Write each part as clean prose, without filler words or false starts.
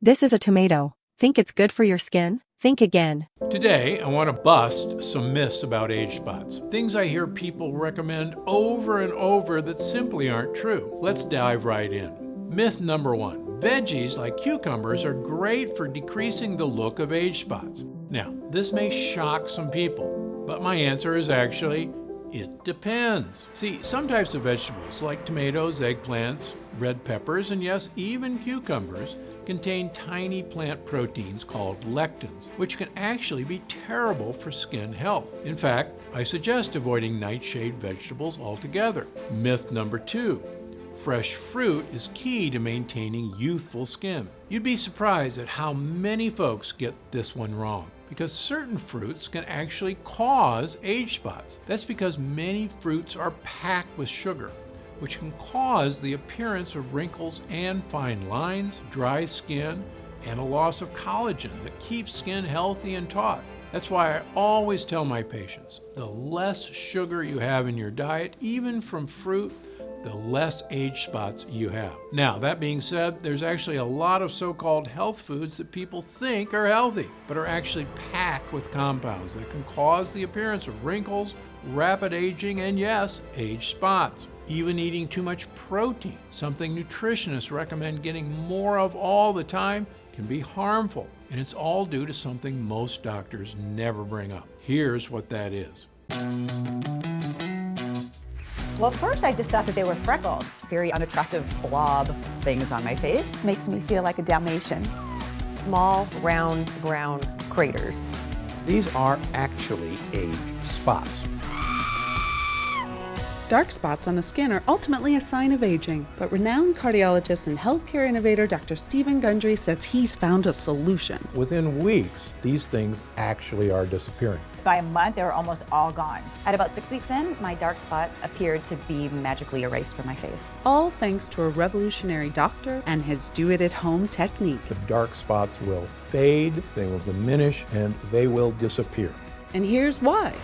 This is a tomato. Think it's good for your skin? Think again. Today, I want to bust some myths about age spots. Things I hear people recommend over and over that simply aren't true. Let's dive right in. Myth number 1. Veggies like cucumbers are great for decreasing the look of age spots. Now, this may shock some people, but my answer is actually, it depends. See, some types of vegetables like tomatoes, eggplants, red peppers, and yes, even cucumbers, contain tiny plant proteins called lectins, which can actually be terrible for skin health. In fact, I suggest avoiding nightshade vegetables altogether. Myth number 2. Fresh fruit is key to maintaining youthful skin. You'd be surprised at how many folks get this one wrong, because certain fruits can actually cause age spots. That's because many fruits are packed with sugar, which can cause the appearance of wrinkles and fine lines, dry skin, and a loss of collagen that keeps skin healthy and taut. That's why I always tell my patients, the less sugar you have in your diet, even from fruit, the less age spots you have. Now, that being said, there's actually a lot of so-called health foods that people think are healthy, but are actually packed with compounds that can cause the appearance of wrinkles, rapid aging, and yes, age spots. Even eating too much protein, something nutritionists recommend getting more of all the time, can be harmful. And it's all due to something most doctors never bring up. Here's what that is. Well, first I just thought that they were freckles. Very unattractive blob things on my face. Makes me feel like a Dalmatian. Small, round, brown craters. These are actually age spots. Dark spots on the skin are ultimately a sign of aging, but renowned cardiologist and healthcare innovator Dr. Stephen Gundry says he's found a solution. Within weeks, these things actually are disappearing. By a month, they were almost all gone. At about 6 weeks in, my dark spots appeared to be magically erased from my face. All thanks to a revolutionary doctor and his do-it-at-home technique. The dark spots will fade, they will diminish, and they will disappear. And here's why.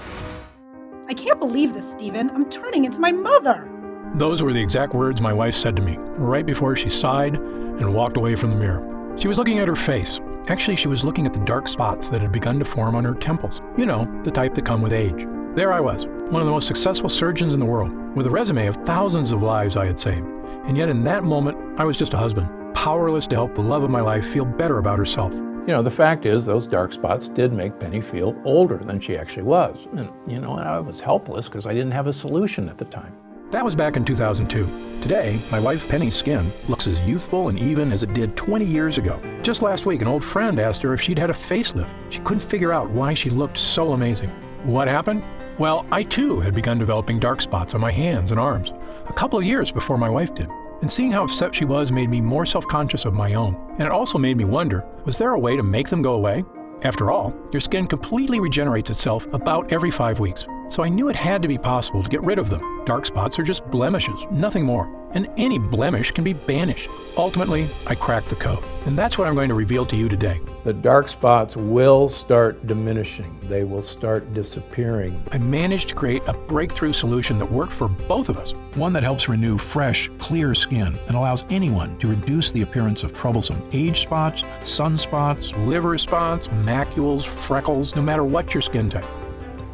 I can't believe this, Stephen. I'm turning into my mother. Those were the exact words my wife said to me, right before she sighed and walked away from the mirror. She was looking at her face. Actually, she was looking at the dark spots that had begun to form on her temples. You know, the type that come with age. There I was, one of the most successful surgeons in the world, with a resume of thousands of lives I had saved. And yet in that moment, I was just a husband, powerless to help the love of my life feel better about herself. You know, the fact is those dark spots did make Penny feel older than she actually was. And, you know, I was helpless because I didn't have a solution at the time. That was back in 2002. Today, my wife Penny's skin looks as youthful and even as it did 20 years ago. Just last week, an old friend asked her if she'd had a facelift. She couldn't figure out why she looked so amazing. What happened? Well, I too had begun developing dark spots on my hands and arms, a couple of years before my wife did. And seeing how upset she was made me more self-conscious of my own. And it also made me wonder, was there a way to make them go away? After all, your skin completely regenerates itself about every 5 weeks. So I knew it had to be possible to get rid of them. Dark spots are just blemishes, nothing more. And any blemish can be banished. Ultimately, I cracked the code. And that's what I'm going to reveal to you today. The dark spots will start diminishing. They will start disappearing. I managed to create a breakthrough solution that worked for both of us. One that helps renew fresh, clear skin and allows anyone to reduce the appearance of troublesome age spots, sunspots, liver spots, macules, freckles, no matter what your skin type.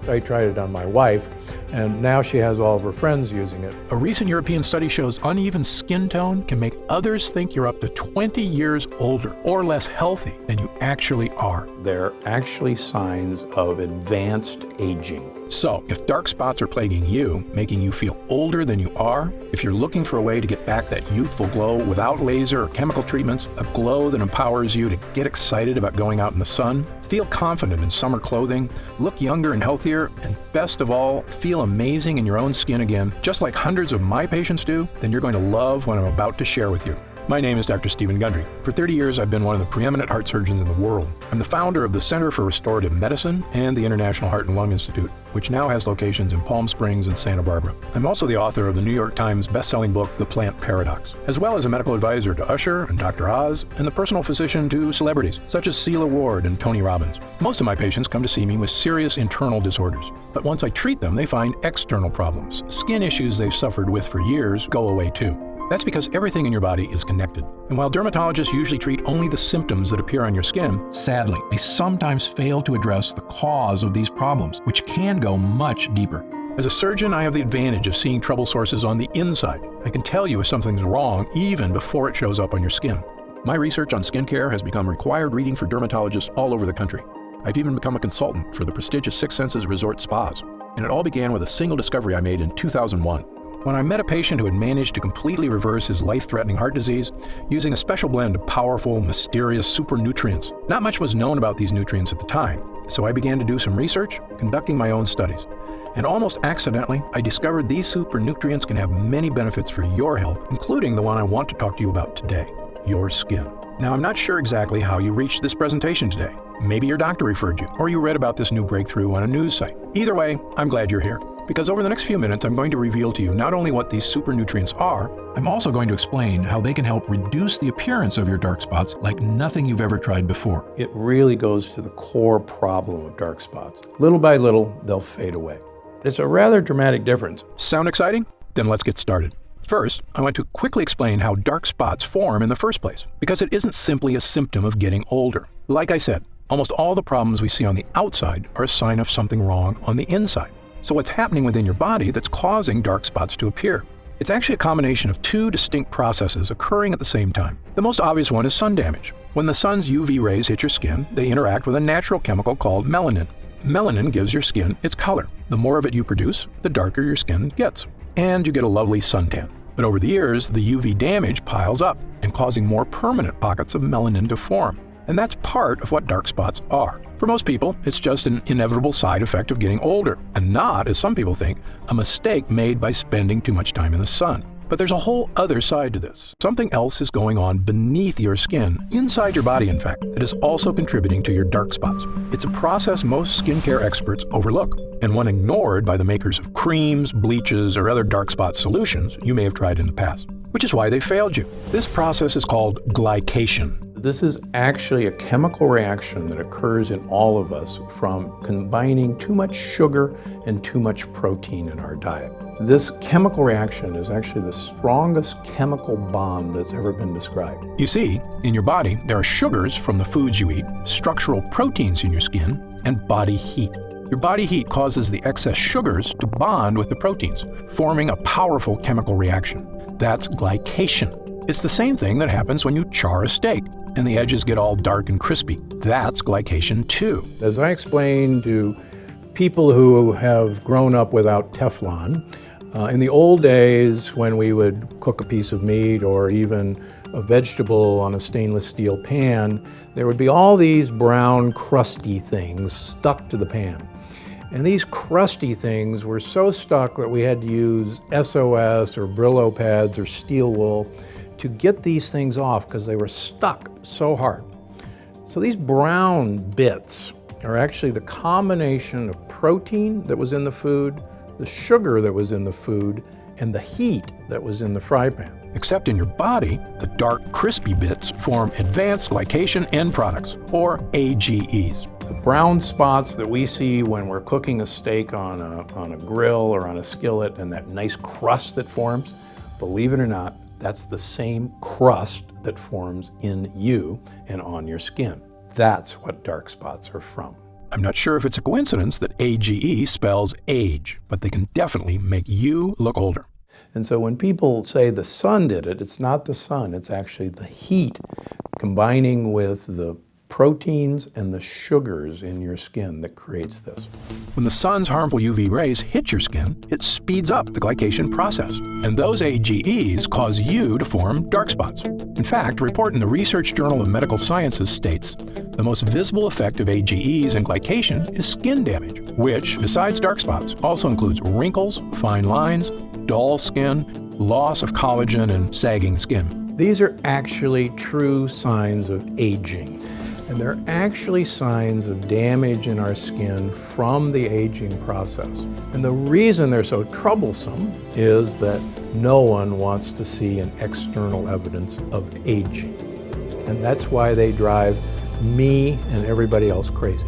I tried it on my wife, and now she has all of her friends using it. A recent European study shows uneven skin tone can make others think you're up to 20 years older or less healthy than you actually are. They're actually signs of advanced aging. So, if dark spots are plaguing you, making you feel older than you are, if you're looking for a way to get back that youthful glow without laser or chemical treatments, a glow that empowers you to get excited about going out in the sun, feel confident in summer clothing, look younger and healthier, and best of all, feel amazing in your own skin again, just like hundreds of my patients do, then you're going to love what I'm about to share with you. My name is Dr. Stephen Gundry. For 30 years, I've been one of the preeminent heart surgeons in the world. I'm the founder of the Center for Restorative Medicine and the International Heart and Lung Institute, which now has locations in Palm Springs and Santa Barbara. I'm also the author of the New York Times best-selling book, The Plant Paradox, as well as a medical advisor to Usher and Dr. Oz, and the personal physician to celebrities, such as Celia Ward and Tony Robbins. Most of my patients come to see me with serious internal disorders, but once I treat them, they find external problems. Skin issues they've suffered with for years go away too. That's because everything in your body is connected. And while dermatologists usually treat only the symptoms that appear on your skin, sadly, they sometimes fail to address the cause of these problems, which can go much deeper. As a surgeon, I have the advantage of seeing trouble sources on the inside. I can tell you if something's wrong even before it shows up on your skin. My research on skincare has become required reading for dermatologists all over the country. I've even become a consultant for the prestigious Six Senses Resort spas. And it all began with a single discovery I made in 2001. When I met a patient who had managed to completely reverse his life-threatening heart disease using a special blend of powerful, mysterious super nutrients. Not much was known about these nutrients at the time, so I began to do some research, conducting my own studies. And almost accidentally, I discovered these super nutrients can have many benefits for your health, including the one I want to talk to you about today, your skin. Now, I'm not sure exactly how you reached this presentation today. Maybe your doctor referred you, or you read about this new breakthrough on a news site. Either way, I'm glad you're here. Because over the next few minutes, I'm going to reveal to you not only what these super nutrients are, I'm also going to explain how they can help reduce the appearance of your dark spots like nothing you've ever tried before. It really goes to the core problem of dark spots. Little by little, they'll fade away. It's a rather dramatic difference. Sound exciting? Then let's get started. First, I want to quickly explain how dark spots form in the first place, because it isn't simply a symptom of getting older. Like I said, almost all the problems we see on the outside are a sign of something wrong on the inside. So what's happening within your body that's causing dark spots to appear? It's actually a combination of two distinct processes occurring at the same time. The most obvious one is sun damage. When the sun's UV rays hit your skin, they interact with a natural chemical called melanin. Melanin gives your skin its color. The more of it you produce, the darker your skin gets. And you get a lovely suntan. But over the years, the UV damage piles up and causing more permanent pockets of melanin to form. And that's part of what dark spots are. For most people, it's just an inevitable side effect of getting older, and not, as some people think, a mistake made by spending too much time in the sun. But there's a whole other side to this. Something else is going on beneath your skin, inside your body in fact, that is also contributing to your dark spots. It's a process most skincare experts overlook, and one ignored by the makers of creams, bleaches, or other dark spot solutions you may have tried in the past. Which is why they failed you. This process is called glycation. This is actually a chemical reaction that occurs in all of us from combining too much sugar and too much protein in our diet. This chemical reaction is actually the strongest chemical bond that's ever been described. You see, in your body, there are sugars from the foods you eat, structural proteins in your skin, and body heat. Your body heat causes the excess sugars to bond with the proteins, forming a powerful chemical reaction. That's glycation. It's the same thing that happens when you char a steak and the edges get all dark and crispy. That's glycation too. As I explained to people who have grown up without Teflon, in the old days when we would cook a piece of meat or even a vegetable on a stainless steel pan, there would be all these brown crusty things stuck to the pan. And these crusty things were so stuck that we had to use SOS or Brillo pads or steel wool to get these things off because they were stuck so hard. So these brown bits are actually the combination of protein that was in the food, the sugar that was in the food, and the heat that was in the fry pan. Except in your body, the dark, crispy bits form advanced glycation end products, or AGEs. The brown spots that we see when we're cooking a steak on a grill or on a skillet and that nice crust that forms, believe it or not, that's the same crust that forms in you and on your skin. That's what dark spots are from. I'm not sure if it's a coincidence that AGE spells age, but they can definitely make you look older. And so when people say the sun did it, it's not the sun, it's actually the heat combining with the proteins and the sugars in your skin that creates this. When the sun's harmful UV rays hit your skin, it speeds up the glycation process, and those AGEs cause you to form dark spots. In fact, a report in the Research Journal of Medical Sciences states the most visible effect of AGEs and glycation is skin damage, which, besides dark spots, also includes wrinkles, fine lines, dull skin, loss of collagen, and sagging skin. These are actually true signs of aging. And they're actually signs of damage in our skin from the aging process. And the reason they're so troublesome is that no one wants to see an external evidence of aging. And that's why they drive me and everybody else crazy.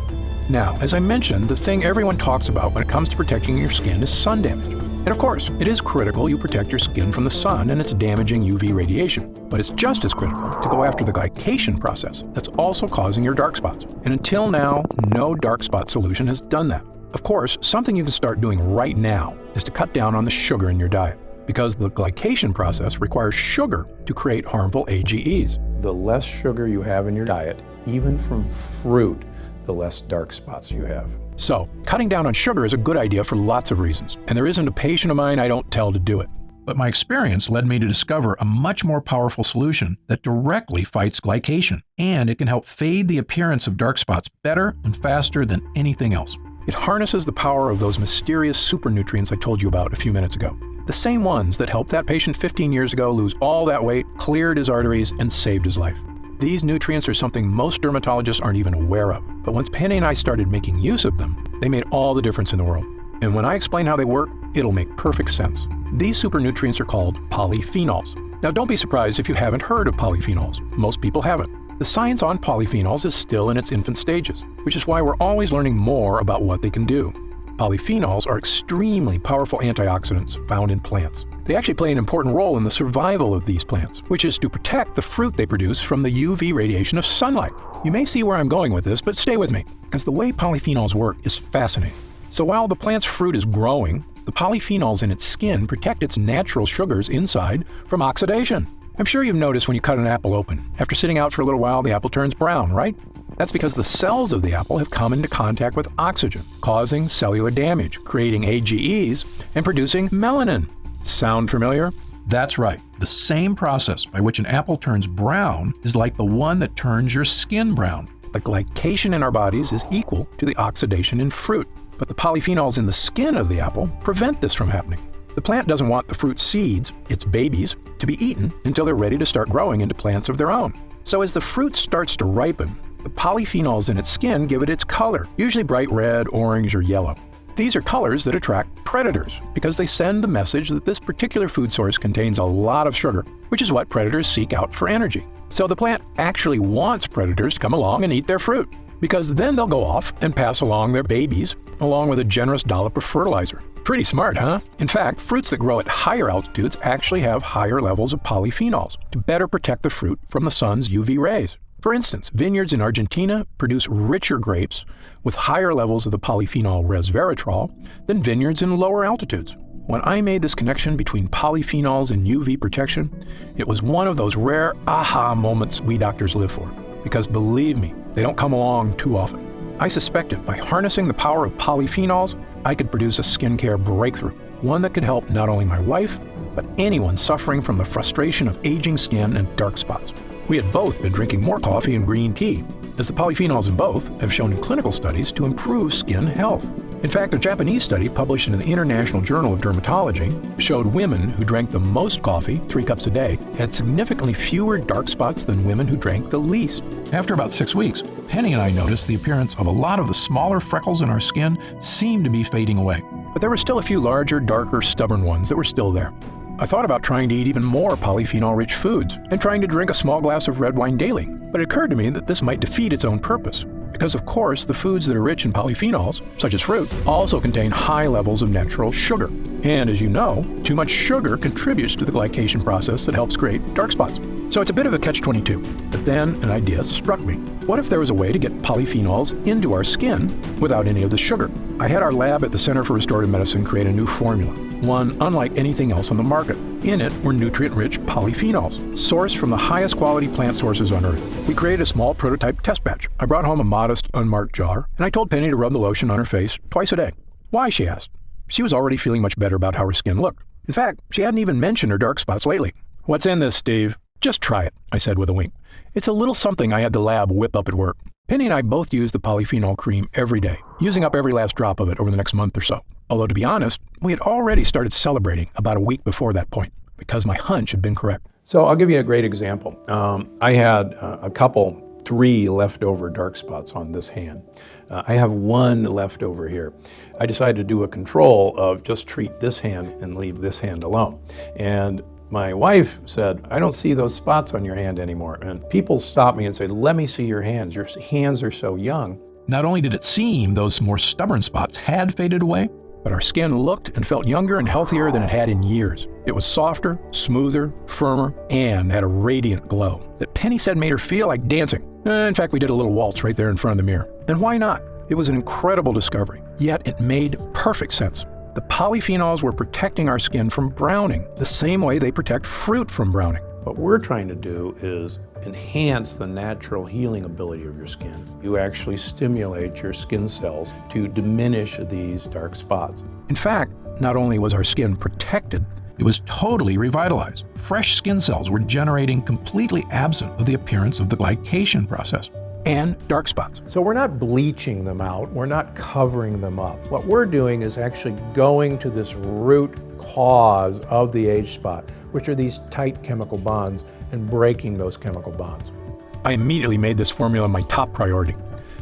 Now, as I mentioned, the thing everyone talks about when it comes to protecting your skin is sun damage. And of course, it is critical you protect your skin from the sun and its damaging UV radiation. But it's just as critical to go after the glycation process that's also causing your dark spots. And until now, no dark spot solution has done that. Of course, something you can start doing right now is to cut down on the sugar in your diet, because the glycation process requires sugar to create harmful AGEs. The less sugar you have in your diet, even from fruit, the less dark spots you have. So, cutting down on sugar is a good idea for lots of reasons, and there isn't a patient of mine I don't tell to do it. But my experience led me to discover a much more powerful solution that directly fights glycation, and it can help fade the appearance of dark spots better and faster than anything else. It harnesses the power of those mysterious super nutrients I told you about a few minutes ago. The same ones that helped that patient 15 years ago lose all that weight, cleared his arteries, and saved his life. These nutrients are something most dermatologists aren't even aware of. But once Penny and I started making use of them, they made all the difference in the world. And when I explain how they work, it'll make perfect sense. These super nutrients are called polyphenols. Now don't be surprised if you haven't heard of polyphenols. Most people haven't. The science on polyphenols is still in its infant stages, which is why we're always learning more about what they can do. Polyphenols are extremely powerful antioxidants found in plants. They actually play an important role in the survival of these plants, which is to protect the fruit they produce from the UV radiation of sunlight. You may see where I'm going with this, but stay with me, because the way polyphenols work is fascinating. So while the plant's fruit is growing, the polyphenols in its skin protect its natural sugars inside from oxidation. I'm sure you've noticed when you cut an apple open, after sitting out for a little while, the apple turns brown, right? That's because the cells of the apple have come into contact with oxygen, causing cellular damage, creating AGEs, and producing melanin. Sound familiar? That's right. The same process by which an apple turns brown is like the one that turns your skin brown. The glycation in our bodies is equal to the oxidation in fruit, but the polyphenols in the skin of the apple prevent this from happening. The plant doesn't want the fruit seeds, its babies, to be eaten until they're ready to start growing into plants of their own. So as the fruit starts to ripen, the polyphenols in its skin give it its color, usually bright red, orange, or yellow. These are colors that attract predators because they send the message that this particular food source contains a lot of sugar, which is what predators seek out for energy. So the plant actually wants predators to come along and eat their fruit, because then they'll go off and pass along their babies along with a generous dollop of fertilizer. Pretty smart, huh? In fact, fruits that grow at higher altitudes actually have higher levels of polyphenols to better protect the fruit from the sun's UV rays. For instance, vineyards in Argentina produce richer grapes with higher levels of the polyphenol resveratrol than vineyards in lower altitudes. When I made this connection between polyphenols and UV protection, it was one of those rare aha moments we doctors live for. Because believe me, they don't come along too often. I suspected by harnessing the power of polyphenols, I could produce a skincare breakthrough, one that could help not only my wife, but anyone suffering from the frustration of aging skin and dark spots. We had both been drinking more coffee and green tea, as the polyphenols in both have shown in clinical studies to improve skin health. In fact, a Japanese study published in the International Journal of Dermatology showed women who drank the most coffee, 3 cups a day, had significantly fewer dark spots than women who drank the least. After about 6 weeks, Penny and I noticed the appearance of a lot of the smaller freckles in our skin seemed to be fading away. But there were still a few larger, darker, stubborn ones that were still there. I thought about trying to eat even more polyphenol-rich foods and trying to drink a small glass of red wine daily, but it occurred to me that this might defeat its own purpose. Because of course, the foods that are rich in polyphenols, such as fruit, also contain high levels of natural sugar. And as you know, too much sugar contributes to the glycation process that helps create dark spots. So it's a bit of a catch-22. But then an idea struck me. What if there was a way to get polyphenols into our skin without any of the sugar? I had our lab at the Center for Restorative Medicine create a new formula, one unlike anything else on the market. In it were nutrient-rich polyphenols, sourced from the highest quality plant sources on Earth. We created a small prototype test batch. I brought home a modest, unmarked jar, and I told Penny to rub the lotion on her face twice a day. Why, she asked. She was already feeling much better about how her skin looked. In fact, she hadn't even mentioned her dark spots lately. What's in this, Steve? Just try it, I said with a wink. It's a little something I had the lab whip up at work. Penny and I both use the polyphenol cream every day, using up every last drop of it over the next month or so. Although to be honest, we had already started celebrating about a week before that point, because my hunch had been correct. So I'll give you a great example. I had a couple, 3 leftover dark spots on this hand. I have 1 left over here. I decided to do a control of just treat this hand and leave this hand alone. And my wife said, I don't see those spots on your hand anymore. And people stopped me and said, let me see your hands. Your hands are so young. Not only did it seem those more stubborn spots had faded away, but our skin looked and felt younger and healthier than it had in years. It was softer, smoother, firmer, and had a radiant glow that Penny said made her feel like dancing. In fact, we did a little waltz right there in front of the mirror. And why not? It was an incredible discovery, yet it made perfect sense. The polyphenols were protecting our skin from browning, the same way they protect fruit from browning. What we're trying to do is enhance the natural healing ability of your skin. You actually stimulate your skin cells to diminish these dark spots. In fact, not only was our skin protected, it was totally revitalized. Fresh skin cells were generating completely absent of the appearance of the glycation process and dark spots. So we're not bleaching them out, we're not covering them up. What we're doing is actually going to this root cause of the age spot, which are these tight chemical bonds, and breaking those chemical bonds. I immediately made this formula my top priority.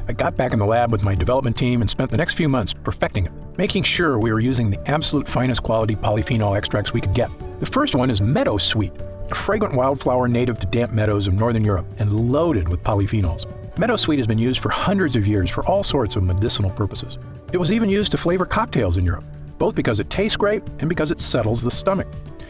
I got back in the lab with my development team and spent the next few months perfecting it, making sure we were using the absolute finest quality polyphenol extracts we could get. The first one is Meadow Sweet, a fragrant wildflower native to damp meadows of northern Europe and loaded with polyphenols. Meadow Sweet has been used for hundreds of years for all sorts of medicinal purposes. It was even used to flavor cocktails in Europe, both because it tastes great and because it settles the stomach.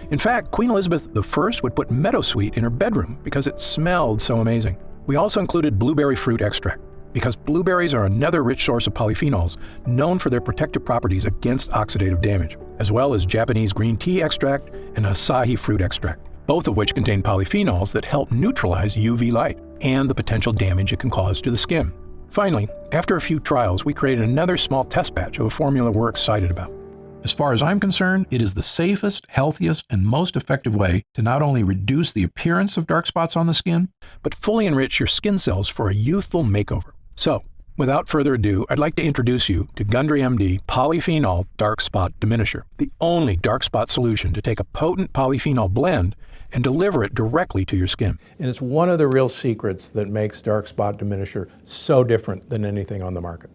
In fact, Queen Elizabeth I would put Meadow Sweet in her bedroom because it smelled so amazing. We also included blueberry fruit extract, because blueberries are another rich source of polyphenols known for their protective properties against oxidative damage, as well as Japanese green tea extract and Asahi fruit extract, both of which contain polyphenols that help neutralize UV light and the potential damage it can cause to the skin. Finally, after a few trials, we created another small test batch of a formula we're excited about. As far as I'm concerned, it is the safest, healthiest, and most effective way to not only reduce the appearance of dark spots on the skin, but fully enrich your skin cells for a youthful makeover. So, without further ado, I'd like to introduce you to Gundry MD Polyphenol Dark Spot Diminisher, the only dark spot solution to take a potent polyphenol blend and deliver it directly to your skin. And it's one of the real secrets that makes Dark Spot Diminisher so different than anything on the market.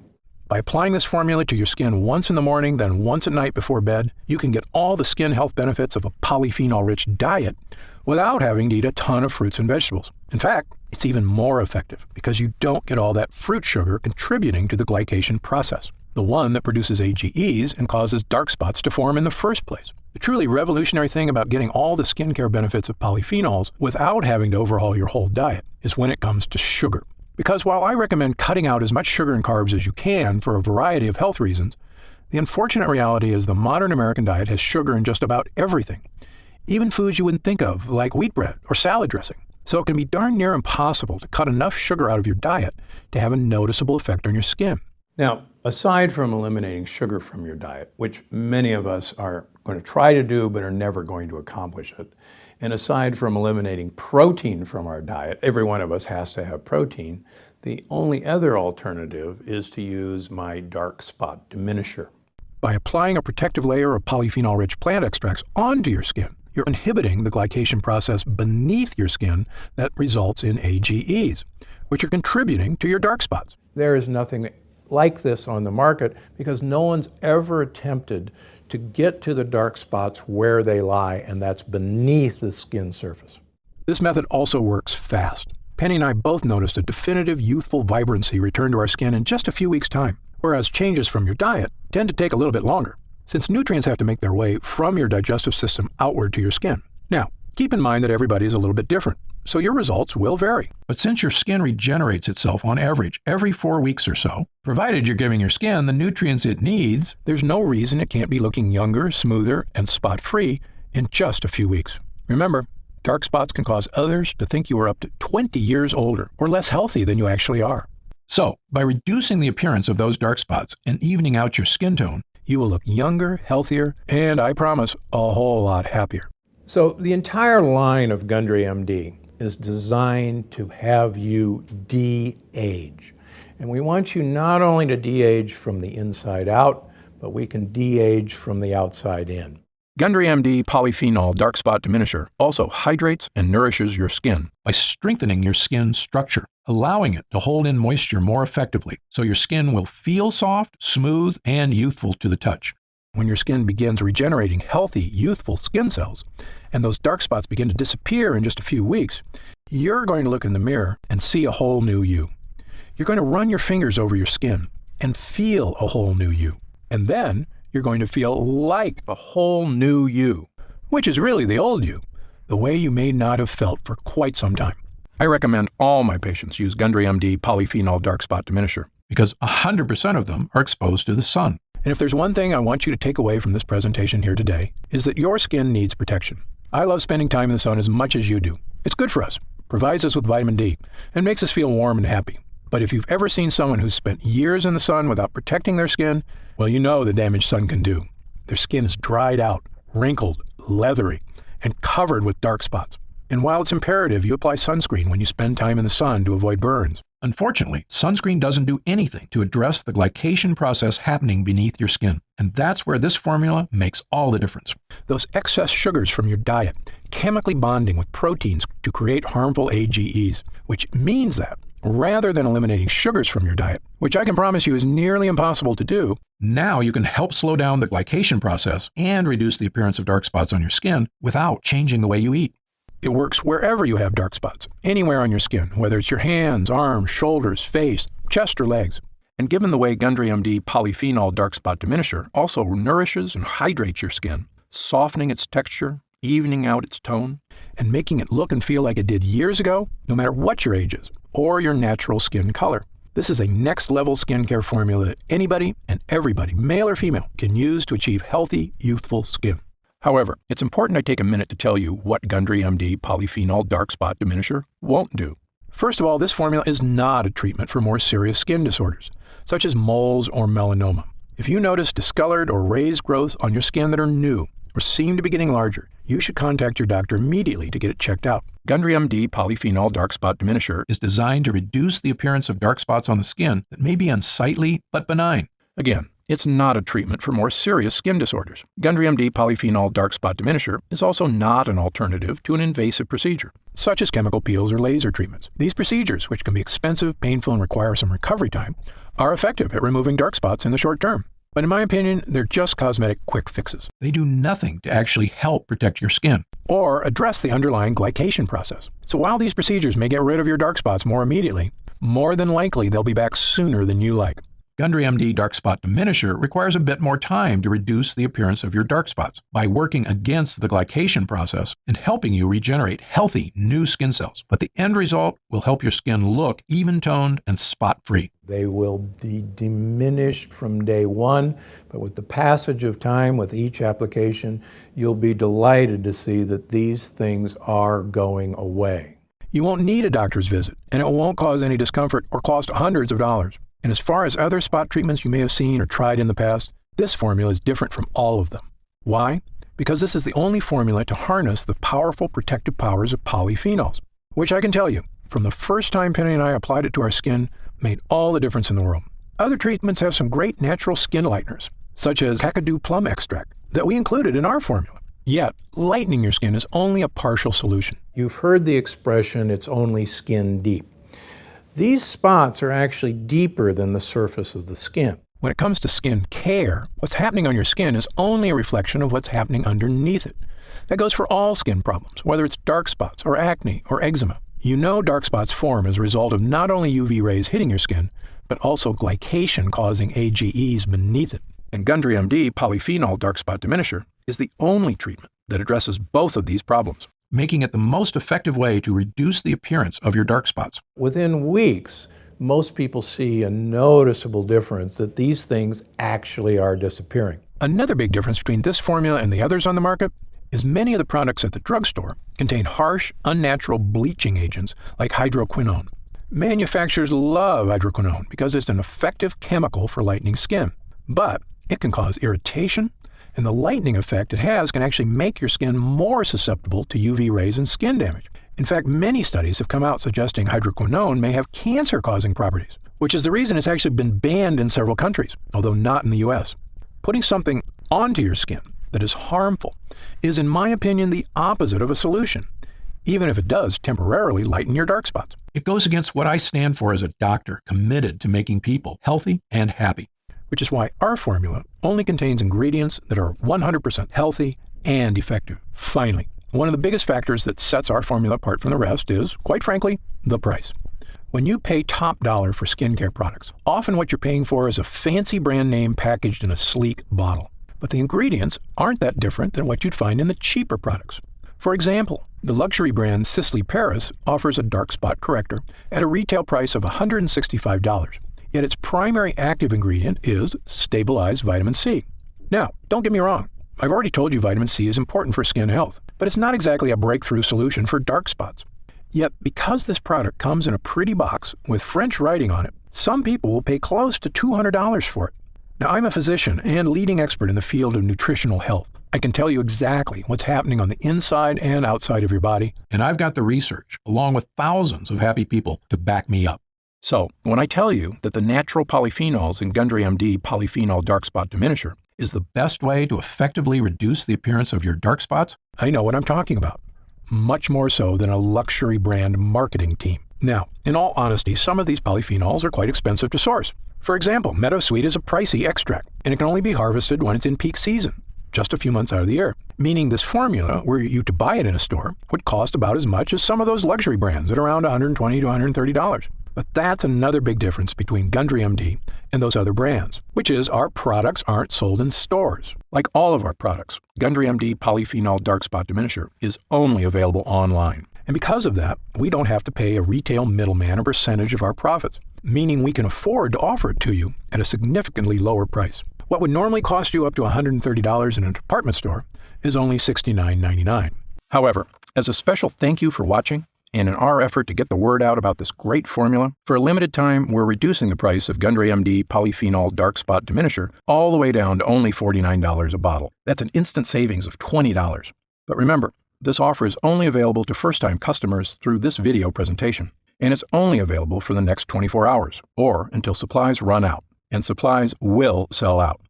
By applying this formula to your skin once in the morning, then once at night before bed, you can get all the skin health benefits of a polyphenol-rich diet without having to eat a ton of fruits and vegetables. In fact, it's even more effective because you don't get all that fruit sugar contributing to the glycation process, the one that produces AGEs and causes dark spots to form in the first place. The truly revolutionary thing about getting all the skincare benefits of polyphenols without having to overhaul your whole diet is when it comes to sugar. Because while I recommend cutting out as much sugar and carbs as you can for a variety of health reasons, the unfortunate reality is the modern American diet has sugar in just about everything, even foods you wouldn't think of, like wheat bread or salad dressing. So it can be darn near impossible to cut enough sugar out of your diet to have a noticeable effect on your skin. Now, aside from eliminating sugar from your diet, which many of us are going to try to do but are never going to accomplish it, and aside from eliminating protein from our diet, every one of us has to have protein, the only other alternative is to use my dark spot diminisher. By applying a protective layer of polyphenol-rich plant extracts onto your skin, you're inhibiting the glycation process beneath your skin that results in AGEs, which are contributing to your dark spots. There is nothing like this on the market because no one's ever attempted to get to the dark spots where they lie, and that's beneath the skin surface. This method also works fast. Penny and I both noticed a definitive youthful vibrancy return to our skin in just a few weeks' time, whereas changes from your diet tend to take a little bit longer, since nutrients have to make their way from your digestive system outward to your skin. Now, keep in mind that everybody is a little bit different, so your results will vary. But since your skin regenerates itself on average every 4 weeks or so, provided you're giving your skin the nutrients it needs, there's no reason it can't be looking younger, smoother, and spot-free in just a few weeks. Remember, dark spots can cause others to think you are up to 20 years older or less healthy than you actually are. So, by reducing the appearance of those dark spots and evening out your skin tone, you will look younger, healthier, and I promise, a whole lot happier. So the entire line of Gundry MD is designed to have you de-age. And we want you not only to de-age from the inside out, but we can de-age from the outside in. Gundry MD Polyphenol Dark Spot Diminisher also hydrates and nourishes your skin by strengthening your skin structure, allowing it to hold in moisture more effectively, so your skin will feel soft, smooth, and youthful to the touch. When your skin begins regenerating healthy, youthful skin cells, and those dark spots begin to disappear in just a few weeks, you're going to look in the mirror and see a whole new you. You're going to run your fingers over your skin and feel a whole new you. And then you're going to feel like a whole new you, which is really the old you, the way you may not have felt for quite some time. I recommend all my patients use Gundry MD Polyphenol Dark Spot Diminisher because 100% of them are exposed to the sun. And if there's one thing I want you to take away from this presentation here today, is that your skin needs protection. I love spending time in the sun as much as you do. It's good for us, provides us with vitamin D, and makes us feel warm and happy. But if you've ever seen someone who's spent years in the sun without protecting their skin, well, you know the damage sun can do. Their skin is dried out, wrinkled, leathery, and covered with dark spots. And while it's imperative you apply sunscreen when you spend time in the sun to avoid burns, unfortunately, sunscreen doesn't do anything to address the glycation process happening beneath your skin. And that's where this formula makes all the difference. Those excess sugars from your diet chemically bonding with proteins to create harmful AGEs, which means that rather than eliminating sugars from your diet, which I can promise you is nearly impossible to do, now you can help slow down the glycation process and reduce the appearance of dark spots on your skin without changing the way you eat. It works wherever you have dark spots, anywhere on your skin, whether it's your hands, arms, shoulders, face, chest, or legs. And given the way Gundry MD Polyphenol Dark Spot Diminisher also nourishes and hydrates your skin, softening its texture, evening out its tone, and making it look and feel like it did years ago, no matter what your age is, or your natural skin color. This is a next-level skincare formula that anybody and everybody, male or female, can use to achieve healthy, youthful skin. However, it's important I take a minute to tell you what Gundry MD Polyphenol Dark Spot Diminisher won't do. First of all, this formula is not a treatment for more serious skin disorders, such as moles or melanoma. If you notice discolored or raised growths on your skin that are new or seem to be getting larger, you should contact your doctor immediately to get it checked out. Gundry MD Polyphenol Dark Spot Diminisher is designed to reduce the appearance of dark spots on the skin that may be unsightly but benign. Again, it's not a treatment for more serious skin disorders. Gundry MD Polyphenol Dark Spot Diminisher is also not an alternative to an invasive procedure, such as chemical peels or laser treatments. These procedures, which can be expensive, painful, and require some recovery time, are effective at removing dark spots in the short term. But in my opinion, they're just cosmetic quick fixes. They do nothing to actually help protect your skin or address the underlying glycation process. So while these procedures may get rid of your dark spots more immediately, more than likely they'll be back sooner than you like. Gundry MD Dark Spot Diminisher requires a bit more time to reduce the appearance of your dark spots by working against the glycation process and helping you regenerate healthy new skin cells. But the end result will help your skin look even-toned and spot-free. They will be diminished from day one, but with the passage of time, with each application, you'll be delighted to see that these things are going away. You won't need a doctor's visit, and it won't cause any discomfort or cost hundreds of dollars. And as far as other spot treatments you may have seen or tried in the past, this formula is different from all of them. Why? Because this is the only formula to harness the powerful protective powers of polyphenols, which I can tell you, from the first time Penny and I applied it to our skin, made all the difference in the world. Other treatments have some great natural skin lighteners, such as kakadu plum extract, that we included in our formula. Yet, lightening your skin is only a partial solution. You've heard the expression, it's only skin deep. These spots are actually deeper than the surface of the skin. When it comes to skin care, what's happening on your skin is only a reflection of what's happening underneath it. That goes for all skin problems, whether it's dark spots or acne or eczema. You know dark spots form as a result of not only UV rays hitting your skin, but also glycation causing AGEs beneath it. And Gundry MD Polyphenol Dark Spot Diminisher is the only treatment that addresses both of these problems, making it the most effective way to reduce the appearance of your dark spots. Within weeks, most people see a noticeable difference that these things actually are disappearing. Another big difference between this formula and the others on the market is many of the products at the drugstore contain harsh, unnatural bleaching agents like hydroquinone. Manufacturers love hydroquinone because it's an effective chemical for lightening skin, but it can cause irritation, and the lightening effect it has can actually make your skin more susceptible to UV rays and skin damage. In fact, many studies have come out suggesting hydroquinone may have cancer-causing properties, which is the reason it's actually been banned in several countries, although not in the US. Putting something onto your skin that is harmful is, in my opinion, the opposite of a solution, even if it does temporarily lighten your dark spots. It goes against what I stand for as a doctor committed to making people healthy and happy, which is why our formula only contains ingredients that are 100% healthy and effective. Finally, one of the biggest factors that sets our formula apart from the rest is, quite frankly, the price. When you pay top dollar for skincare products, often what you're paying for is a fancy brand name packaged in a sleek bottle. but the ingredients aren't that different than what you'd find in the cheaper products. For example, the luxury brand Sisley Paris offers a dark spot corrector at a retail price of $165, yet its primary active ingredient is stabilized vitamin C. Now, don't get me wrong, I've already told you vitamin C is important for skin health, but it's not exactly a breakthrough solution for dark spots. Yet, because this product comes in a pretty box with French writing on it, some people will pay close to $200 for it. Now, I'm a physician and leading expert in the field of nutritional health. I can tell you exactly what's happening on the inside and outside of your body, and I've got the research, along with thousands of happy people, to back me up. So, when I tell you that the natural polyphenols in Gundry MD Polyphenol Dark Spot Diminisher is the best way to effectively reduce the appearance of your dark spots, I know what I'm talking about. Much more so than a luxury brand marketing team. Now, in all honesty, some of these polyphenols are quite expensive to source. For example, meadowsweet is a pricey extract, and it can only be harvested when it's in peak season, just a few months out of the year, meaning this formula, were you to buy it in a store, would cost about as much as some of those luxury brands at around $120 to $130. But that's another big difference between Gundry MD and those other brands, which is our products aren't sold in stores. Like all of our products, Gundry MD Polyphenol Dark Spot Diminisher is only available online. And because of that, we don't have to pay a retail middleman a percentage of our profits, meaning we can afford to offer it to you at a significantly lower price. What would normally cost you up to $130 in a department store is only $69.99. However, as a special thank you for watching, and in our effort to get the word out about this great formula, for a limited time, we're reducing the price of Gundry MD Polyphenol Dark Spot Diminisher all the way down to only $49 a bottle. That's an instant savings of $20. But remember, this offer is only available to first-time customers through this video presentation, and it's only available for the next 24 hours, or until supplies run out, and supplies will sell out.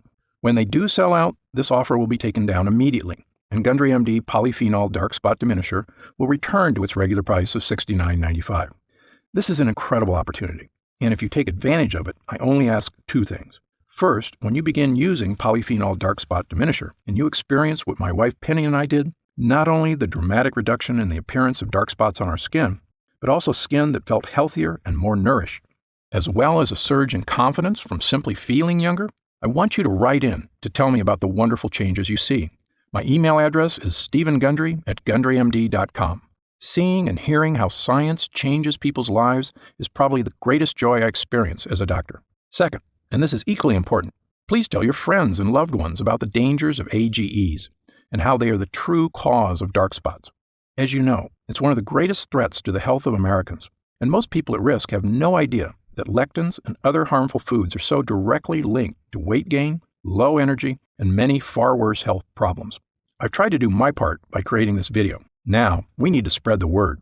When they do sell out, this offer will be taken down immediately, and Gundry MD Polyphenol Dark Spot Diminisher will return to its regular price of $69.95. This is an incredible opportunity, and if you take advantage of it, I only ask two things. First, when you begin using Polyphenol Dark Spot Diminisher, and you experience what my wife Penny and I did, not only the dramatic reduction in the appearance of dark spots on our skin, but also skin that felt healthier and more nourished, as well as a surge in confidence from simply feeling younger, I want you to write in to tell me about the wonderful changes you see. My email address is stephengundry@gundrymd.com. Seeing and hearing how science changes people's lives is probably the greatest joy I experience as a doctor. Second, and this is equally important, please tell your friends and loved ones about the dangers of AGEs and how they are the true cause of dark spots. As you know, it's one of the greatest threats to the health of Americans, and most people at risk have no idea that lectins and other harmful foods are so directly linked to weight gain, low energy, and many far worse health problems. I've tried to do my part by creating this video. Now, we need to spread the word.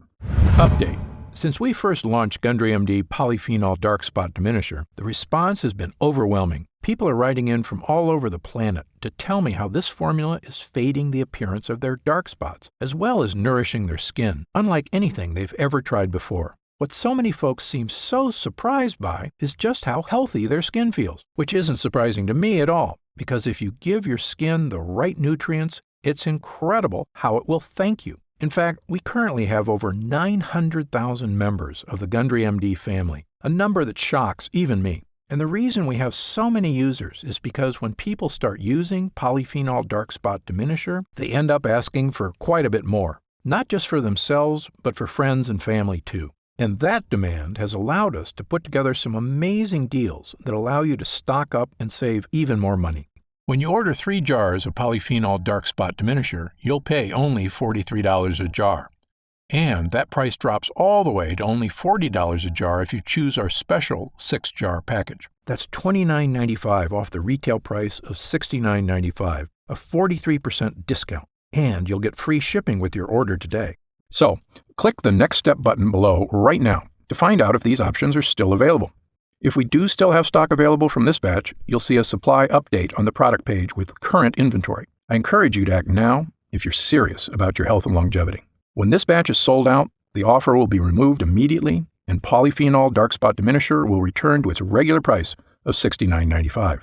Update. Since we first launched Gundry MD Polyphenol Dark Spot Diminisher, the response has been overwhelming. People are writing in from all over the planet to tell me how this formula is fading the appearance of their dark spots, as well as nourishing their skin, unlike anything they've ever tried before. What so many folks seem so surprised by is just how healthy their skin feels, which isn't surprising to me at all, because if you give your skin the right nutrients, it's incredible how it will thank you. In fact, we currently have over 900,000 members of the Gundry MD family, a number that shocks even me. And the reason we have so many users is because when people start using Polyphenol Dark Spot Diminisher, they end up asking for quite a bit more, not just for themselves, but for friends and family too. And that demand has allowed us to put together some amazing deals that allow you to stock up and save even more money. When you order 3 jars of Polyphenol Dark Spot Diminisher, you'll pay only $43 a jar. And that price drops all the way to only $40 a jar if you choose our special 6-jar package. That's $29.95 off the retail price of $69.95, a 43% discount. And you'll get free shipping with your order today. So, click the Next Step button below right now to find out if these options are still available. If we do still have stock available from this batch, you'll see a supply update on the product page with current inventory. I encourage you to act now if you're serious about your health and longevity. When this batch is sold out, the offer will be removed immediately, and Polyphenol Dark Spot Diminisher will return to its regular price of $69.95.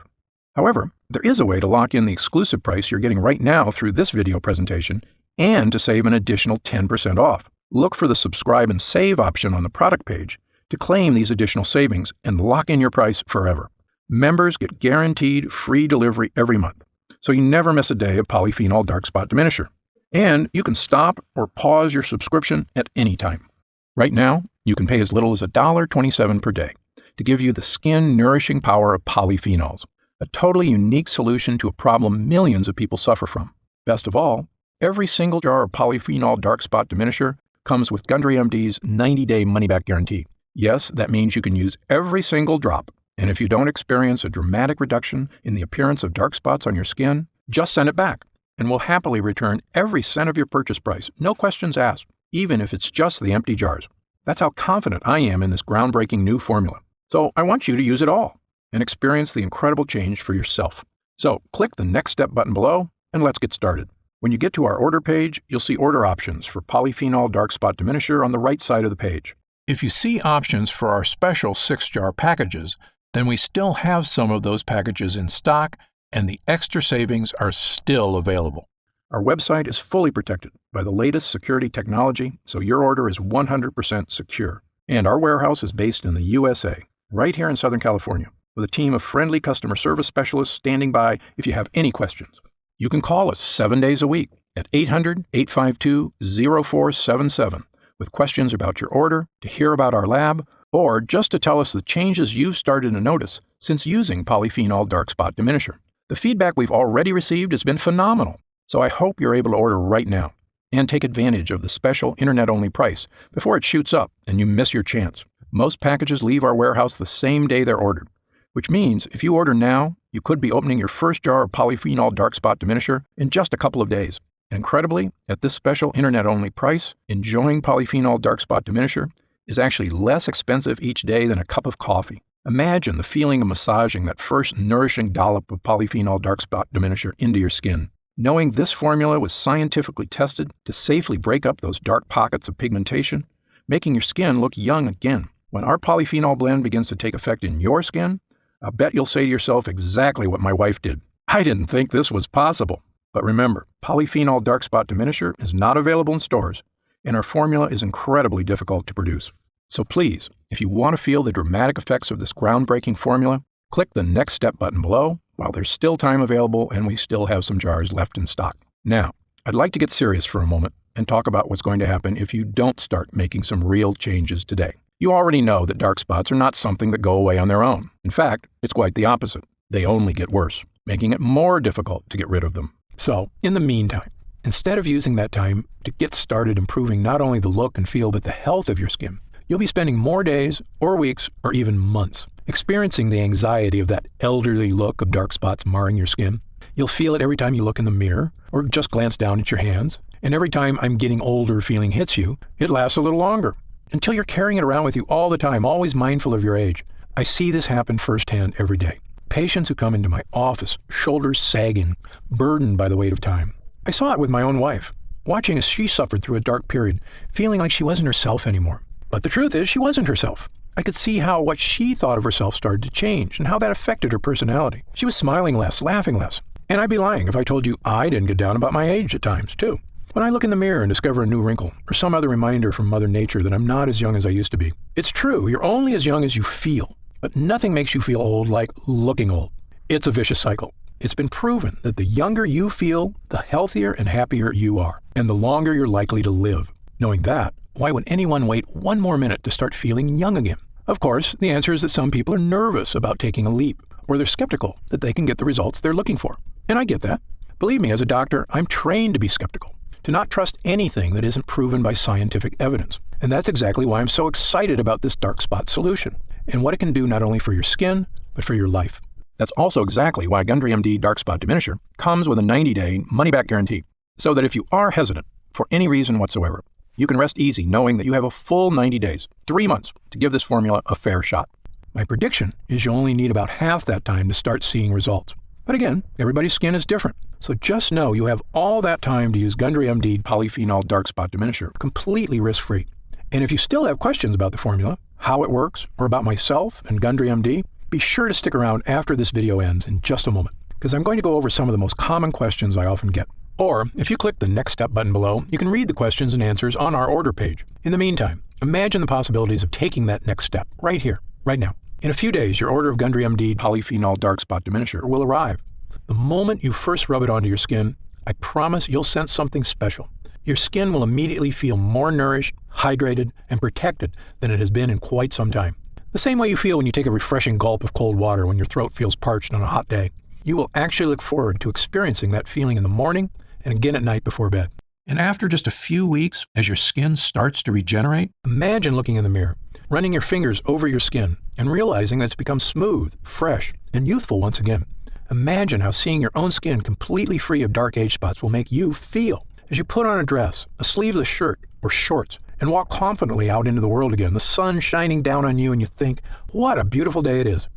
However, there is a way to lock in the exclusive price you're getting right now through this video presentation and to save an additional 10% off. Look for the subscribe and save option on the product page to claim these additional savings and lock in your price forever. Members get guaranteed free delivery every month. so you never miss a day of polyphenol dark spot diminisher. And you can stop or pause your subscription at any time. Right now, you can pay as little as $1.27 per day to give you the skin-nourishing power of polyphenols, a totally unique solution to a problem millions of people suffer from. Best of all, every single jar of polyphenol dark spot diminisher comes with Gundry MD's 90-day money-back guarantee. Yes, that means you can use every single drop, and if you don't experience a dramatic reduction in the appearance of dark spots on your skin, just send it back, and we'll happily return every cent of your purchase price, no questions asked, even if it's just the empty jars. That's how confident I am in this groundbreaking new formula. So I want you to use it all and experience the incredible change for yourself. So click the Next Step button below, and let's get started. When you get to our order page, you'll see order options for polyphenol dark spot diminisher on the right side of the page. If you see options for our special 6-jar packages, then we still have some of those packages in stock, and the extra savings are still available. Our website is fully protected by the latest security technology, so your order is 100% secure. And our warehouse is based in the USA, right here in Southern California, with a team of friendly customer service specialists standing by if you have any questions. You can call us 7 days a week at 800-852-0477 with questions about your order, to hear about our lab, or just to tell us the changes you've started to notice since using polyphenol dark spot diminisher. The feedback we've already received has been phenomenal, so I hope you're able to order right now and take advantage of the special internet-only price before it shoots up and you miss your chance. Most packages leave our warehouse the same day they're ordered, which means if you order now, you could be opening your first jar of polyphenol dark spot diminisher in just a couple of days. Incredibly, at this special internet-only price, enjoying polyphenol dark spot diminisher is actually less expensive each day than a cup of coffee. Imagine the feeling of massaging that first nourishing dollop of polyphenol dark spot diminisher into your skin. Knowing this formula was scientifically tested to safely break up those dark pockets of pigmentation, making your skin look young again. When our polyphenol blend begins to take effect in your skin, I'll bet you'll say to yourself exactly what my wife did. I didn't think this was possible. But remember, polyphenol dark spot diminisher is not available in stores, and our formula is incredibly difficult to produce. So please, if you want to feel the dramatic effects of this groundbreaking formula, click the Next Step button below while there's still time available and we still have some jars left in stock. Now, I'd like to get serious for a moment and talk about what's going to happen if you don't start making some real changes today. You already know that dark spots are not something that go away on their own. In fact, it's quite the opposite. They only get worse, making it more difficult to get rid of them. So, in the meantime, instead of using that time to get started improving not only the look and feel but the health of your skin, you'll be spending more days or weeks or even months experiencing the anxiety of that elderly look of dark spots marring your skin. You'll feel it every time you look in the mirror or just glance down at your hands. And every time I'm getting older feeling hits you, it lasts a little longer until you're carrying it around with you all the time, always mindful of your age. I see this happen firsthand every day. Patients who come into my office, shoulders sagging, burdened by the weight of time. I saw it with my own wife, watching as she suffered through a dark period, feeling like she wasn't herself anymore. But the truth is, she wasn't herself. I could see how what she thought of herself started to change and how that affected her personality. She was smiling less, laughing less. And I'd be lying if I told you I didn't get down about my age at times, too. When I look in the mirror and discover a new wrinkle or some other reminder from Mother Nature that I'm not as young as I used to be. It's true, you're only as young as you feel. But nothing makes you feel old like looking old. It's a vicious cycle. It's been proven that the younger you feel, the healthier and happier you are, and the longer you're likely to live. Knowing that, why would anyone wait one more minute to start feeling young again? Of course, the answer is that some people are nervous about taking a leap, or they're skeptical that they can get the results they're looking for. And I get that. Believe me, as a doctor, I'm trained to be skeptical, to not trust anything that isn't proven by scientific evidence. And that's exactly why I'm so excited about this dark spot solution, and what it can do not only for your skin, but for your life. That's also exactly why Gundry MD Dark Spot Diminisher comes with a 90-day money-back guarantee, so that if you are hesitant for any reason whatsoever, you can rest easy knowing that you have a full 90 days, 3 months, to give this formula a fair shot. My prediction is you only need about half that time to start seeing results. But again, everybody's skin is different, so just know you have all that time to use Gundry MD Polyphenol Dark Spot Diminisher completely risk-free. And if you still have questions about the formula, how it works, or about myself and Gundry MD, be sure to stick around after this video ends in just a moment, because I'm going to go over some of the most common questions I often get. Or, if you click the Next Step button below, you can read the questions and answers on our order page. In the meantime, imagine the possibilities of taking that next step right here, right now. In a few days, your order of Gundry MD Polyphenol Dark Spot Diminisher will arrive. The moment you first rub it onto your skin, I promise you'll sense something special. Your skin will immediately feel more nourished, hydrated, and protected than it has been in quite some time. The same way you feel when you take a refreshing gulp of cold water when your throat feels parched on a hot day. You will actually look forward to experiencing that feeling in the morning and again at night before bed. And after just a few weeks, as your skin starts to regenerate, imagine looking in the mirror, running your fingers over your skin, and realizing that it's become smooth, fresh, and youthful once again. Imagine how seeing your own skin completely free of dark age spots will make you feel as you put on a dress, a sleeveless shirt, or shorts, and walk confidently out into the world again, the sun shining down on you, and you think, what a beautiful day it is.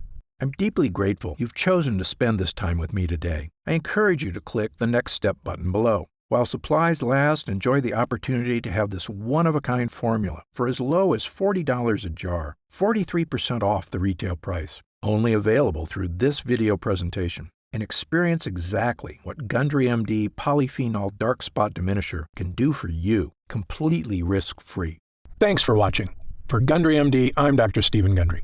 I'm deeply grateful you've chosen to spend this time with me today. I encourage you to click the Next Step button below. While supplies last, enjoy the opportunity to have this one-of-a-kind formula for as low as $40 a jar, 43% off the retail price. Only available through this video presentation. And experience exactly what Gundry MD Polyphenol Dark Spot Diminisher can do for you, completely risk-free. Thanks for watching. For Gundry MD, I'm Dr. Stephen Gundry.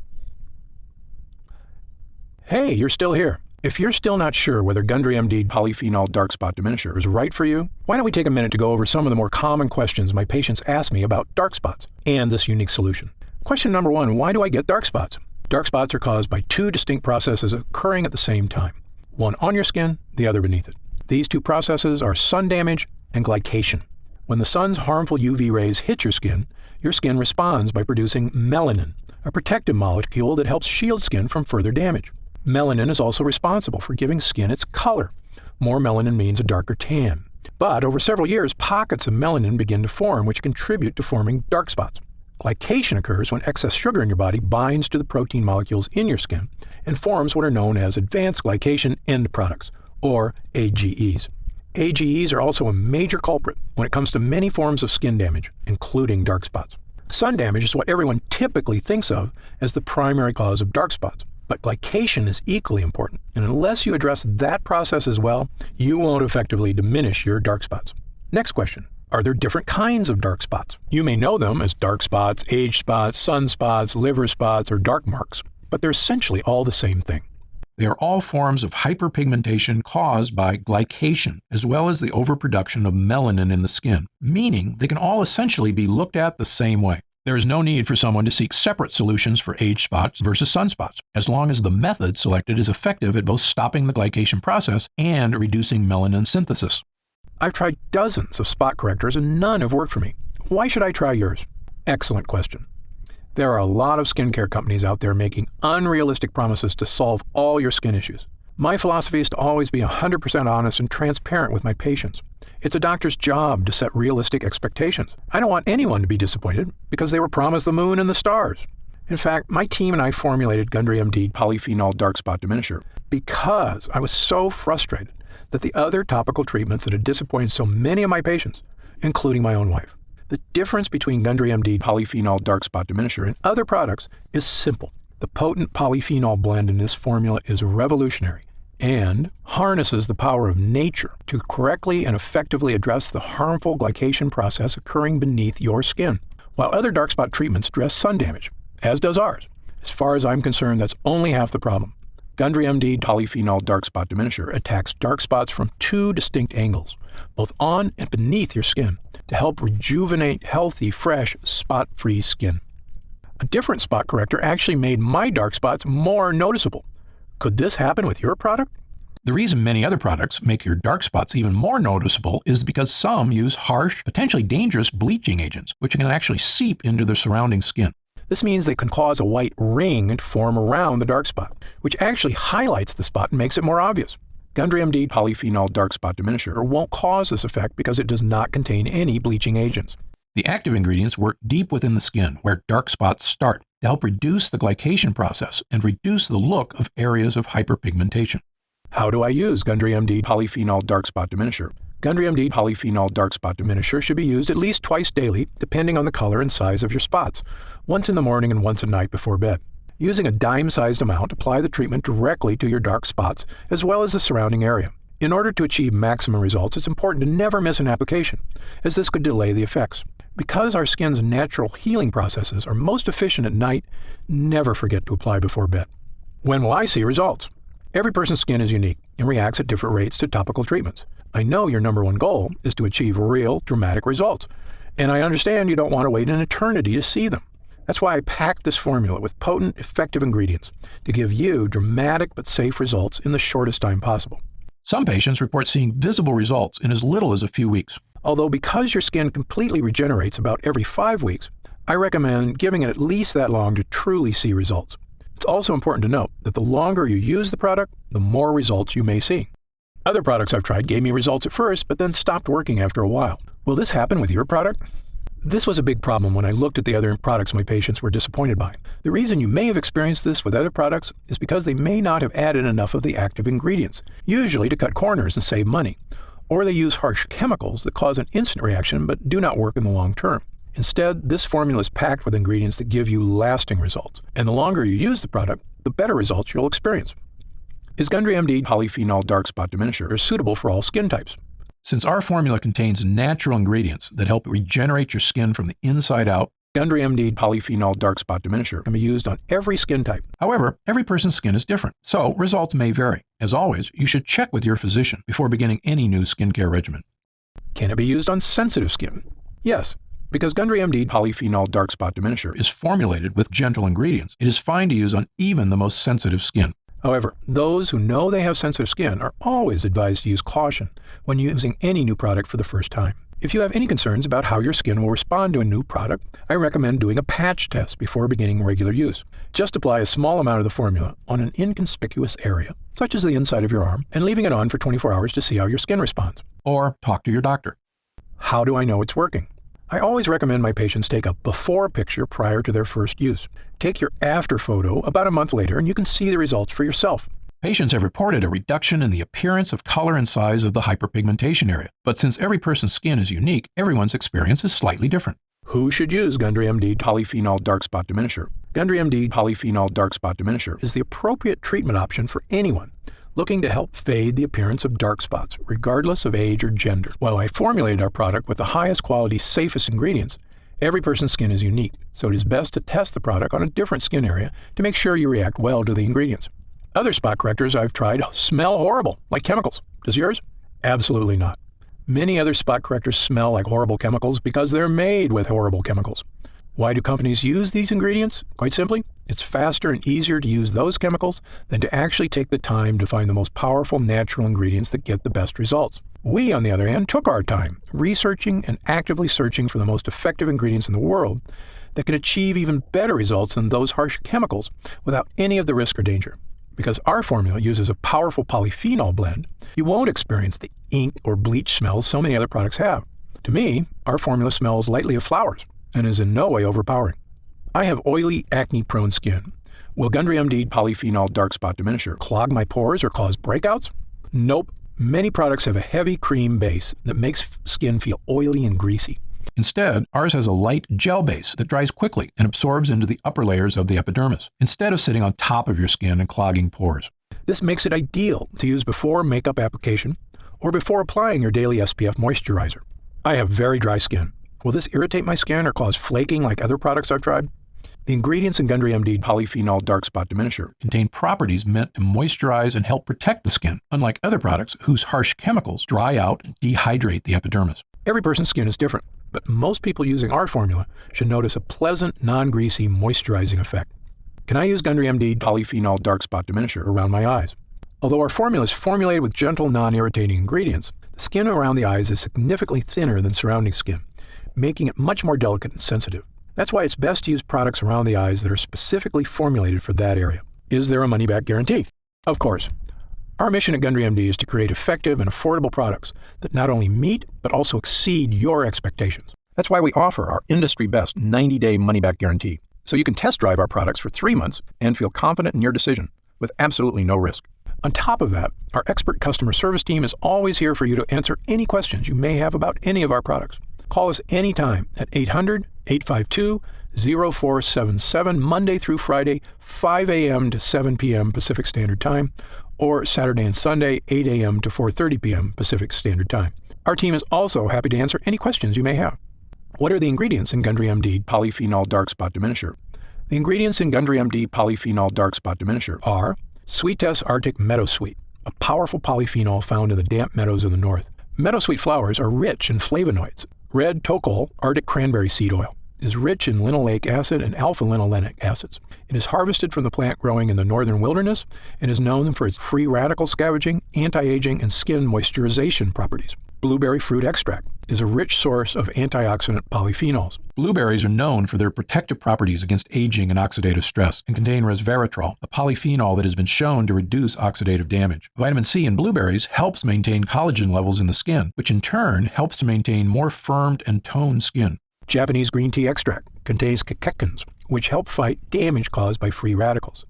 Hey, you're still here. If you're still not sure whether Gundry MD Polyphenol Dark Spot Diminisher is right for you, why don't we take a minute to go over some of the more common questions my patients ask me about dark spots and this unique solution. Question number 1, why do I get dark spots? Dark spots are caused by two distinct processes occurring at the same time. One on your skin, the other beneath it. These two processes are sun damage and glycation. When the sun's harmful UV rays hit your skin responds by producing melanin, a protective molecule that helps shield skin from further damage. Melanin is also responsible for giving skin its color. More melanin means a darker tan. But over several years, pockets of melanin begin to form, which contribute to forming dark spots. Glycation occurs when excess sugar in your body binds to the protein molecules in your skin and forms what are known as advanced glycation end products, or AGEs. AGEs are also a major culprit when it comes to many forms of skin damage, including dark spots. Sun damage is what everyone typically thinks of as the primary cause of dark spots, but glycation is equally important, and unless you address that process as well, you won't effectively diminish your dark spots. Next question. Are there different kinds of dark spots? You may know them as dark spots, age spots, sunspots, liver spots, or dark marks, but they're essentially all the same thing. They are all forms of hyperpigmentation caused by glycation, as well as the overproduction of melanin in the skin, meaning they can all essentially be looked at the same way. There is no need for someone to seek separate solutions for age spots versus sunspots, as long as the method selected is effective at both stopping the glycation process and reducing melanin synthesis. I've tried dozens of spot correctors and none have worked for me. Why should I try yours? Excellent question. There are a lot of skincare companies out there making unrealistic promises to solve all your skin issues. My philosophy is to always be 100% honest and transparent with my patients. It's a doctor's job to set realistic expectations. I don't want anyone to be disappointed because they were promised the moon and the stars. In fact, my team and I formulated Gundry MD Polyphenol Dark Spot Diminisher because I was so frustrated that the other topical treatments that had disappointed so many of my patients, including my own wife. The difference between Gundry MD Polyphenol Dark Spot Diminisher and other products is simple. The potent polyphenol blend in this formula is revolutionary and harnesses the power of nature to correctly and effectively address the harmful glycation process occurring beneath your skin. While other dark spot treatments address sun damage, as does ours, as far as I'm concerned, that's only half the problem. Gundry MD Polyphenol Dark Spot Diminisher attacks dark spots from two distinct angles, both on and beneath your skin, to help rejuvenate healthy, fresh, spot-free skin. A different spot corrector actually made my dark spots more noticeable. Could this happen with your product? The reason many other products make your dark spots even more noticeable is because some use harsh, potentially dangerous bleaching agents, which can actually seep into the surrounding skin. This means they can cause a white ring to form around the dark spot, which actually highlights the spot and makes it more obvious. Gundry MD Polyphenol Dark Spot Diminisher won't cause this effect because it does not contain any bleaching agents. The active ingredients work deep within the skin, where dark spots start, to help reduce the glycation process and reduce the look of areas of hyperpigmentation. How do I use Gundry MD Polyphenol Dark Spot Diminisher? Gundry MD Polyphenol Dark Spot Diminisher should be used at least twice daily, depending on the color and size of your spots, once in the morning and once at night before bed. Using a dime-sized amount, apply the treatment directly to your dark spots, as well as the surrounding area. In order to achieve maximum results, it's important to never miss an application, as this could delay the effects. Because our skin's natural healing processes are most efficient at night, never forget to apply before bed. When will I see results? Every person's skin is unique and reacts at different rates to topical treatments. I know your number one goal is to achieve real, dramatic results, and I understand you don't want to wait an eternity to see them. That's why I packed this formula with potent, effective ingredients to give you dramatic but safe results in the shortest time possible. Some patients report seeing visible results in as little as a few weeks. Although because your skin completely regenerates about every 5 weeks, I recommend giving it at least that long to truly see results. It's also important to note that the longer you use the product, the more results you may see. Other products I've tried gave me results at first, but then stopped working after a while. Will this happen with your product? This was a big problem when I looked at the other products my patients were disappointed by. The reason you may have experienced this with other products is because they may not have added enough of the active ingredients, usually to cut corners and save money, or they use harsh chemicals that cause an instant reaction but do not work in the long term. Instead, this formula is packed with ingredients that give you lasting results, and the longer you use the product, the better results you'll experience. Is Gundry MD Polyphenol Dark Spot Diminisher suitable for all skin types? Since our formula contains natural ingredients that help regenerate your skin from the inside out, Gundry MD Polyphenol Dark Spot Diminisher can be used on every skin type. However, every person's skin is different, so results may vary. As always, you should check with your physician before beginning any new skincare regimen. Can it be used on sensitive skin? Yes. Because Gundry MD Polyphenol Dark Spot Diminisher is formulated with gentle ingredients, it is fine to use on even the most sensitive skin. However, those who know they have sensitive skin are always advised to use caution when using any new product for the first time. If you have any concerns about how your skin will respond to a new product, I recommend doing a patch test before beginning regular use. Just apply a small amount of the formula on an inconspicuous area, such as the inside of your arm, and leaving it on for 24 hours to see how your skin responds. Or talk to your doctor. How do I know it's working? I always recommend my patients take a before picture prior to their first use. Take your after photo about a month later and you can see the results for yourself. Patients have reported a reduction in the appearance of color and size of the hyperpigmentation area. But since every person's skin is unique, everyone's experience is slightly different. Who should use Gundry MD Polyphenol Dark Spot Diminisher? Gundry MD Polyphenol Dark Spot Diminisher is the appropriate treatment option for anyone looking to help fade the appearance of dark spots, regardless of age or gender. While I formulated our product with the highest quality, safest ingredients, every person's skin is unique, so it is best to test the product on a different skin area to make sure you react well to the ingredients. Other spot correctors I've tried smell horrible, like chemicals. Does yours? Absolutely not. Many other spot correctors smell like horrible chemicals because they're made with horrible chemicals. Why do companies use these ingredients? Quite simply, it's faster and easier to use those chemicals than to actually take the time to find the most powerful natural ingredients that get the best results. We, on the other hand, took our time researching and actively searching for the most effective ingredients in the world that can achieve even better results than those harsh chemicals without any of the risk or danger. Because our formula uses a powerful polyphenol blend, you won't experience the ink or bleach smells so many other products have. To me, our formula smells lightly of flowers and is in no way overpowering. I have oily, acne-prone skin. Will Gundry MD Polyphenol Dark Spot Diminisher clog my pores or cause breakouts? Nope. Many products have a heavy cream base that makes skin feel oily and greasy. Instead, ours has a light gel base that dries quickly and absorbs into the upper layers of the epidermis, instead of sitting on top of your skin and clogging pores. This makes it ideal to use before makeup application or before applying your daily SPF moisturizer. I have very dry skin. Will this irritate my skin or cause flaking like other products I've tried? The ingredients in Gundry MD Polyphenol Dark Spot Diminisher contain properties meant to moisturize and help protect the skin, unlike other products whose harsh chemicals dry out and dehydrate the epidermis. Every person's skin is different, but most people using our formula should notice a pleasant, non-greasy, moisturizing effect. Can I use Gundry MD Polyphenol Dark Spot Diminisher around my eyes? Although our formula is formulated with gentle, non-irritating ingredients, the skin around the eyes is significantly thinner than surrounding skin, making it much more delicate and sensitive. That's why it's best to use products around the eyes that are specifically formulated for that area. Is there a money-back guarantee? Of course. Our mission at Gundry MD is to create effective and affordable products that not only meet, but also exceed your expectations. That's why we offer our industry-best 90-day money-back guarantee, so you can test drive our products for 3 months and feel confident in your decision with absolutely no risk. On top of that, our expert customer service team is always here for you to answer any questions you may have about any of our products. Call us anytime at 800-852-0477, Monday through Friday, 5 a.m. to 7 p.m. Pacific Standard Time, or Saturday and Sunday, 8 a.m. to 4:30 p.m. Pacific Standard Time. Our team is also happy to answer any questions you may have. What are the ingredients in Gundry MD Polyphenol Dark Spot Diminisher? The ingredients in Gundry MD Polyphenol Dark Spot Diminisher are Sweetess Arctic Meadowsweet, a powerful polyphenol found in the damp meadows of the north. Meadowsweet flowers are rich in flavonoids. Red tocol, Arctic cranberry seed oil, is rich in linoleic acid and alpha-linolenic acids. It is harvested from the plant growing in the northern wilderness and is known for its free radical scavenging, anti-aging, and skin moisturization properties. Blueberry fruit extract is a rich source of antioxidant polyphenols. Blueberries are known for their protective properties against aging and oxidative stress and contain resveratrol, a polyphenol that has been shown to reduce oxidative damage. Vitamin C in blueberries helps maintain collagen levels in the skin, which in turn helps to maintain more firmed and toned skin. Japanese green tea extract contains catechins, which help fight damage caused by free radicals.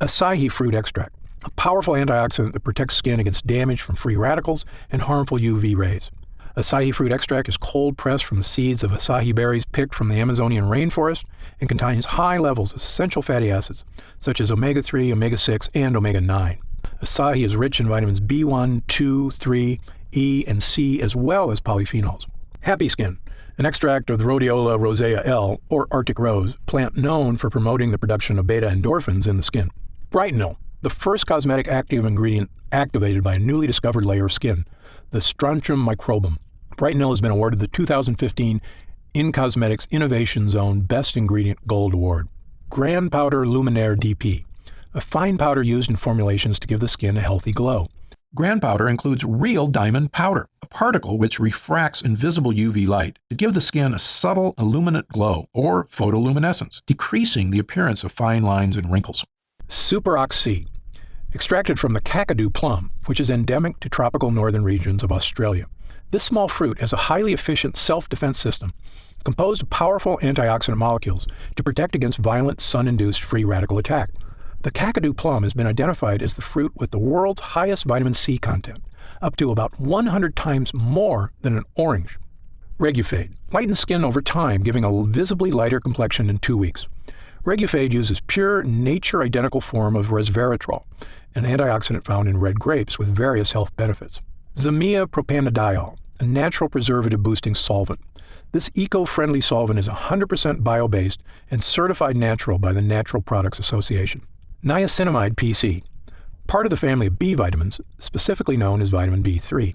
Acai fruit extract, a powerful antioxidant that protects skin against damage from free radicals and harmful UV rays. Acai fruit extract is cold pressed from the seeds of acai berries picked from the Amazonian rainforest and contains high levels of essential fatty acids such as omega-3, omega-6, and omega-9. Acai is rich in vitamins B1, 2, 3, E, and C, as well as polyphenols. Happy Skin, an extract of the Rhodiola rosea L, or Arctic rose, plant known for promoting the production of beta endorphins in the skin. Brightenol, the first cosmetic active ingredient activated by a newly discovered layer of skin, the Strontium microbum. Brightenol has been awarded the 2015 In Cosmetics Innovation Zone Best Ingredient Gold Award. Grand Powder Luminaire DP, a fine powder used in formulations to give the skin a healthy glow. Grand powder includes real diamond powder, a particle which refracts invisible UV light to give the skin a subtle illuminate glow or photoluminescence, decreasing the appearance of fine lines and wrinkles. Super Oxy, extracted from the Kakadu plum, which is endemic to tropical northern regions of Australia. This small fruit has a highly efficient self-defense system composed of powerful antioxidant molecules to protect against violent sun-induced free radical attack. The Kakadu plum has been identified as the fruit with the world's highest vitamin C content, up to about 100 times more than an orange. Regufade lightens skin over time, giving a visibly lighter complexion in 2 weeks. Regufade uses pure, nature-identical form of resveratrol, an antioxidant found in red grapes with various health benefits. Zamia propanediol, a natural preservative-boosting solvent. This eco-friendly solvent is 100% bio-based and certified natural by the Natural Products Association. Niacinamide PC, part of the family of B vitamins, specifically known as vitamin B3.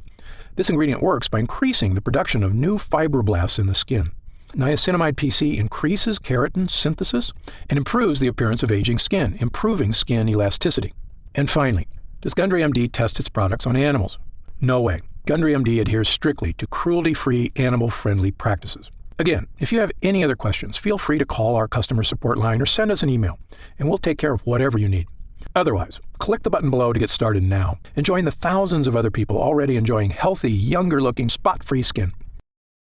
This ingredient works by increasing the production of new fibroblasts in the skin. Niacinamide PC increases keratin synthesis and improves the appearance of aging skin, improving skin elasticity. And finally, does Gundry MD test its products on animals? No way. Gundry MD adheres strictly to cruelty-free, animal-friendly practices. Again, if you have any other questions, feel free to call our customer support line or send us an email, and we'll take care of whatever you need. Otherwise, click the button below to get started now and join the thousands of other people already enjoying healthy, younger-looking, spot-free skin.